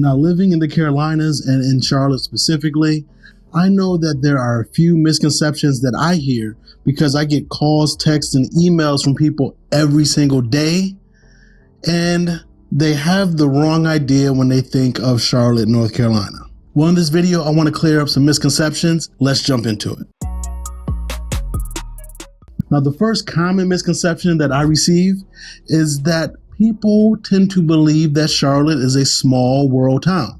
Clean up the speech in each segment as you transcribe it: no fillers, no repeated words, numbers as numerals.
Now, living in the Carolinas and in Charlotte specifically, I know that there are a few misconceptions that I hear because I get calls, texts, and emails from people every single day, and they have the wrong idea when they think of Charlotte, North Carolina. Well, in this video, I want to clear up some misconceptions. Let's jump into it. Now, the first common misconception that I receive is that people tend to believe that Charlotte is a small world town.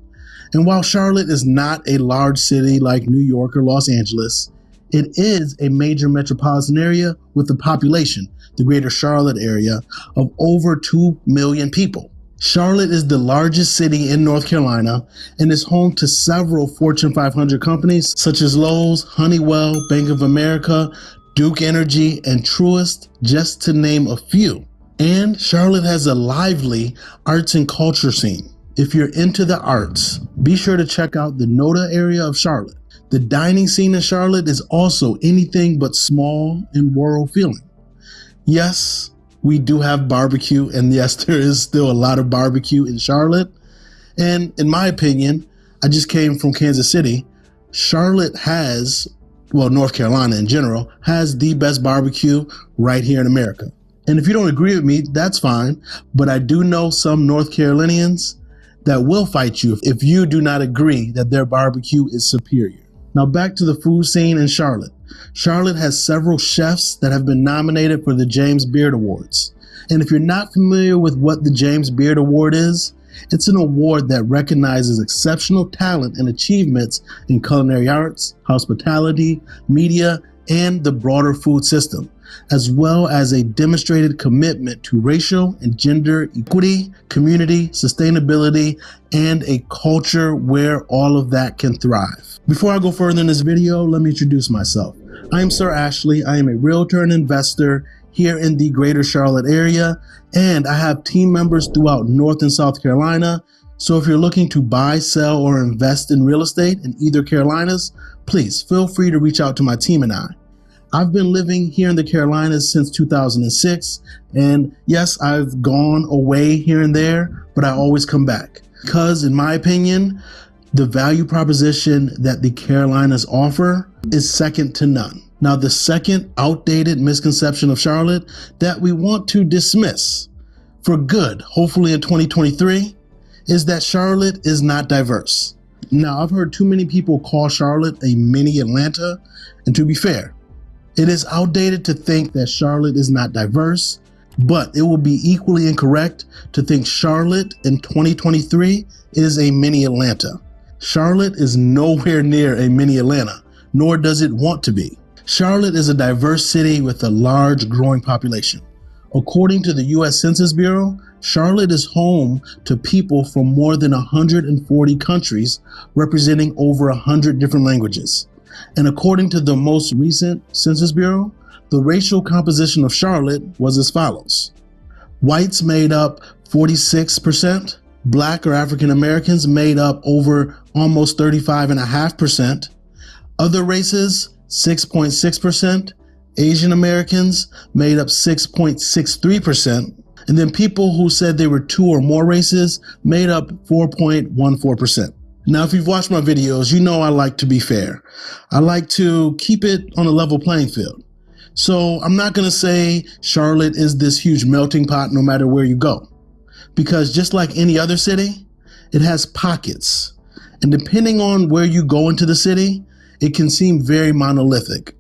And while Charlotte is not a large city like New York or Los Angeles, it is a major metropolitan area with a population, the greater Charlotte area, of over 2 million people. Charlotte is the largest city in North Carolina and is home to several Fortune 500 companies such as Lowe's, Honeywell, Bank of America, Duke Energy, and Truist, just to name a few. And Charlotte has a lively arts and culture scene. If you're into the arts, be sure to check out the NODA area of Charlotte. The dining scene in Charlotte is also anything but small and rural feeling. Yes, we do have barbecue, and yes, there is still a lot of barbecue in Charlotte. And in my opinion, I just came from Kansas City. Charlotte has, well, North Carolina in general, has the best barbecue right here in America. And if you don't agree with me, that's fine. But I do know some North Carolinians that will fight you if you do not agree that their barbecue is superior. Now back to the food scene in Charlotte. Charlotte has several chefs that have been nominated for the James Beard Awards. And if you're not familiar with what the James Beard Award is, it's an award that recognizes exceptional talent and achievements in culinary arts, hospitality, media, and the broader food system, as well as a demonstrated commitment to racial and gender equity, community, sustainability, and a culture where all of that can thrive. Before I go further in this video, let me introduce myself. I am Sir Ashley. I am a realtor and investor here in the greater Charlotte area, and I have team members throughout North and South Carolina. So if you're looking to buy, sell, or invest in real estate in either Carolinas, please feel free to reach out to my team and I. I've been living here in the Carolinas since 2006, and yes, I've gone away here and there, but I always come back because, in my opinion, the value proposition that the Carolinas offer is second to none. Now, the second outdated misconception of Charlotte that we want to dismiss for good, hopefully in 2023, is that Charlotte is not diverse. Now, I've heard too many people call Charlotte a mini Atlanta, and to be fair, it is outdated to think that Charlotte is not diverse, but it will be equally incorrect to think Charlotte in 2023 is a mini Atlanta. Charlotte is nowhere near a mini Atlanta, nor does it want to be. Charlotte is a diverse city with a large growing population. According to the U.S. Census Bureau, Charlotte is home to people from more than 140 countries, representing over 100 different languages. And according to the most recent Census Bureau, the racial composition of Charlotte was as follows. Whites made up 46%, Black or African Americans made up over almost 35.5%, other races 6.6%, Asian Americans made up 6.63%, and then people who said they were two or more races made up 4.14%. Now, if you've watched my videos, you know I like to be fair. I like to keep it on a level playing field. So I'm not going to say Charlotte is this huge melting pot no matter where you go. Because just like any other city, it has pockets. And depending on where you go into the city, it can seem very monolithic.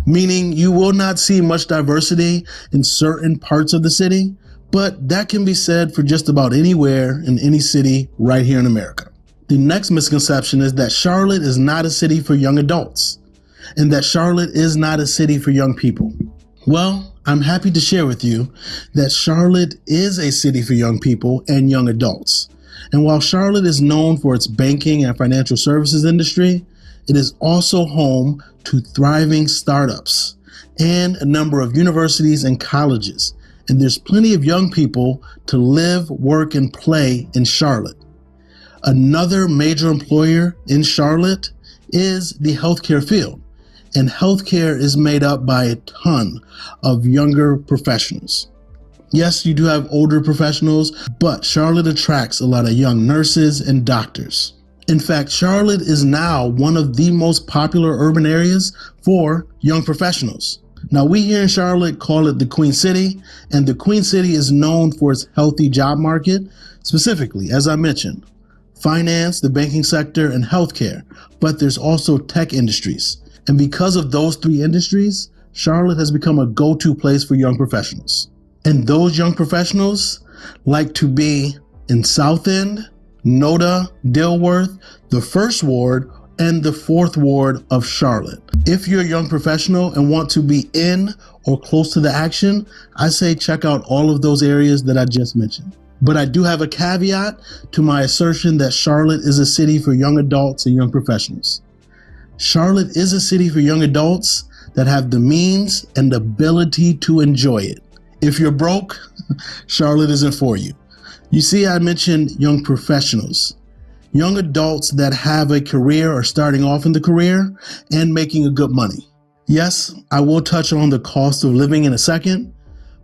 Meaning you will not see much diversity in certain parts of the city, but that can be said for just about anywhere in any city right here in America. The next misconception is that Charlotte is not a city for young adults, and that Charlotte is not a city for young people. Well, I'm happy to share with you that Charlotte is a city for young people and young adults. And while Charlotte is known for its banking and financial services industry, it is also home to thriving startups and a number of universities and colleges. And there's plenty of young people to live, work, and play in Charlotte. Another major employer in Charlotte is the healthcare field, and healthcare is made up by a ton of younger professionals. Yes, you do have older professionals, but Charlotte attracts a lot of young nurses and doctors. In fact, Charlotte is now one of the most popular urban areas for young professionals. Now, we here in Charlotte call it the Queen City, and the Queen City is known for its healthy job market, specifically, as I mentioned, finance, the banking sector, and healthcare, but there's also tech industries. And because of those three industries, Charlotte has become a go-to place for young professionals. And those young professionals like to be in South End, Noda, Dilworth, the First Ward, and the Fourth Ward of Charlotte. If you're a young professional and want to be in or close to the action, I say check out all of those areas that I just mentioned. But I do have a caveat to my assertion that Charlotte is a city for young adults and young professionals. Charlotte is a city for young adults that have the means and ability to enjoy it. If you're broke, Charlotte isn't for you. You see, I mentioned young professionals, young adults that have a career or starting off in the career and making a good money. Yes, I will touch on the cost of living in a second,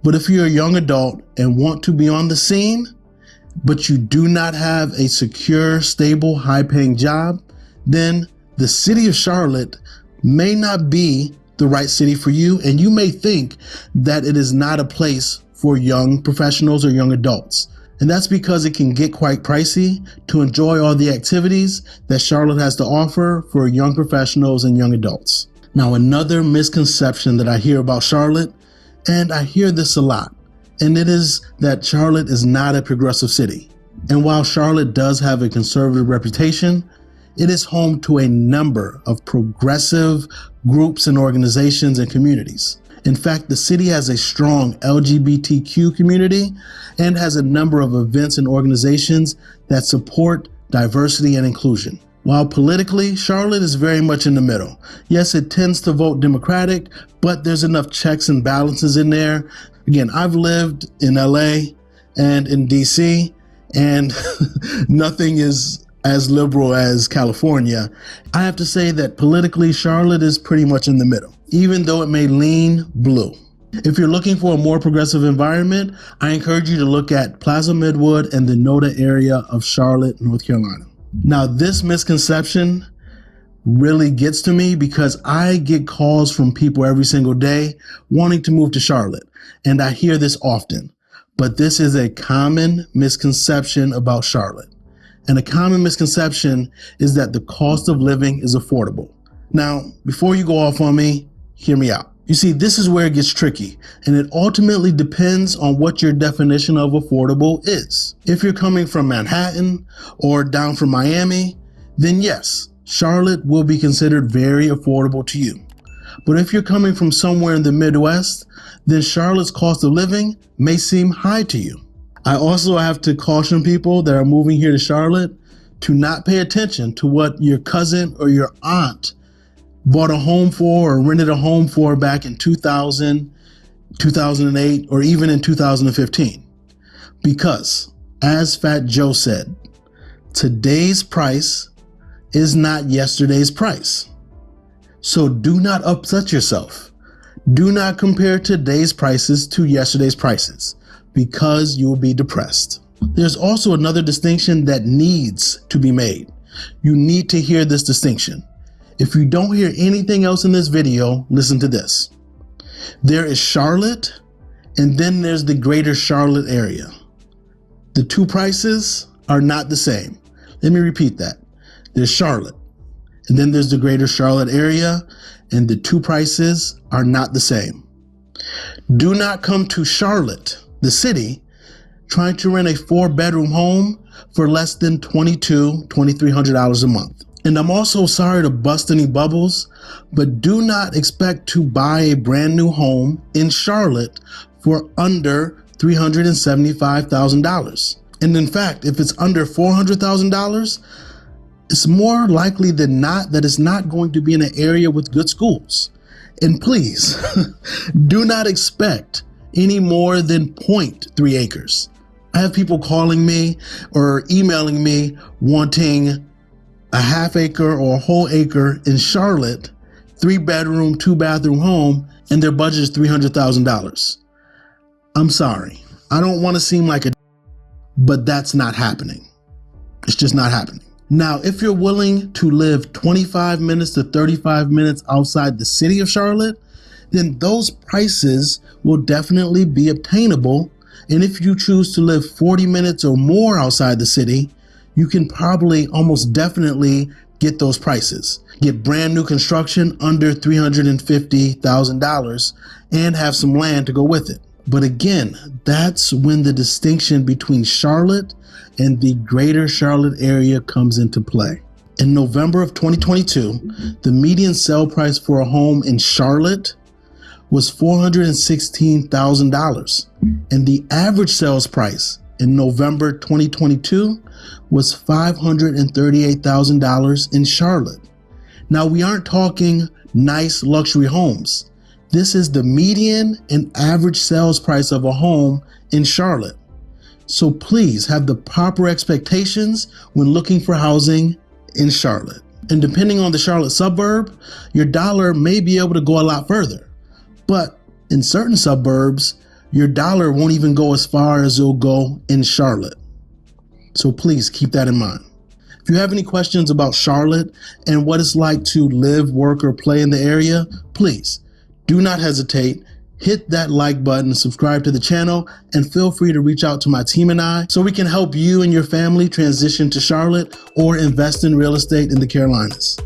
but if you're a young adult and want to be on the scene, but you do not have a secure, stable, high-paying job, then the city of Charlotte may not be the right city for you, and you may think that it is not a place for young professionals or young adults. And that's because it can get quite pricey to enjoy all the activities that Charlotte has to offer for young professionals and young adults. Now, another misconception that I hear about Charlotte, and I hear this a lot, and it is that Charlotte is not a progressive city. And while Charlotte does have a conservative reputation, it is home to a number of progressive groups and organizations and communities. In fact, the city has a strong LGBTQ community and has a number of events and organizations that support diversity and inclusion. While politically, Charlotte is very much in the middle. Yes, it tends to vote Democratic, but there's enough checks and balances in there. Again, I've lived in LA and in DC, and nothing is as liberal as California. I have to say that politically, Charlotte is pretty much in the middle, even though it may lean blue. If you're looking for a more progressive environment, I encourage you to look at Plaza Midwood and the Noda area of Charlotte, North Carolina. Now, this misconception really gets to me because I get calls from people every single day wanting to move to Charlotte, and I hear this often. But this is a common misconception about Charlotte. And a common misconception is that the cost of living is affordable. Now, before you go off on me, hear me out. You see, this is where it gets tricky, and it ultimately depends on what your definition of affordable is. If you're coming from Manhattan or down from Miami, then yes, Charlotte will be considered very affordable to you. But if you're coming from somewhere in the Midwest, then Charlotte's cost of living may seem high to you. I also have to caution people that are moving here to Charlotte to not pay attention to what your cousin or your aunt bought a home for or rented a home for back in 2000, 2008, or even in 2015. Because, as Fat Joe said, today's price is not yesterday's price. So do not upset yourself. Do not compare today's prices to yesterday's prices, because you will be depressed. There's also another distinction that needs to be made. You need to hear this distinction. If you don't hear anything else in this video, listen to this. There is Charlotte, and then there's the greater Charlotte area. The two prices are not the same. Let me repeat that. There's Charlotte, and then there's the greater Charlotte area, and the two prices are not the same. Do not come to Charlotte, the city, trying to rent a 4-bedroom home for less than $2,300 a month. And I'm also sorry to bust any bubbles, but do not expect to buy a brand new home in Charlotte for under $375,000. And in fact, if it's under $400,000, it's more likely than not that it's not going to be in an area with good schools. And please, do not expect any more than 0.3 acres. I have people calling me or emailing me wanting a half acre or a whole acre in Charlotte, 3-bedroom, 2-bathroom home, and their budget is $300,000. I'm sorry. I don't want to seem like a, but that's not happening. It's just not happening. Now, if you're willing to live 25 minutes to 35 minutes outside the city of Charlotte, then those prices will definitely be obtainable. And if you choose to live 40 minutes or more outside the city, you can probably almost definitely get those prices. Get brand new construction under $350,000 and have some land to go with it. But again, that's when the distinction between Charlotte and the greater Charlotte area comes into play. In November of 2022, the median sale price for a home in Charlotte was $416,000, and the average sales price in November 2022 was $538,000 in Charlotte. Now, we aren't talking nice luxury homes. This is the median and average sales price of a home in Charlotte. So please have the proper expectations when looking for housing in Charlotte. And depending on the Charlotte suburb, your dollar may be able to go a lot further. But in certain suburbs, your dollar won't even go as far as it'll go in Charlotte. So please keep that in mind. If you have any questions about Charlotte and what it's like to live, work, or play in the area, please do not hesitate. Hit that like button, subscribe to the channel, and feel free to reach out to my team and I so we can help you and your family transition to Charlotte or invest in real estate in the Carolinas.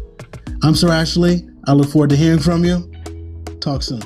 I'm Sir Ashley. I look forward to hearing from you. Talk soon.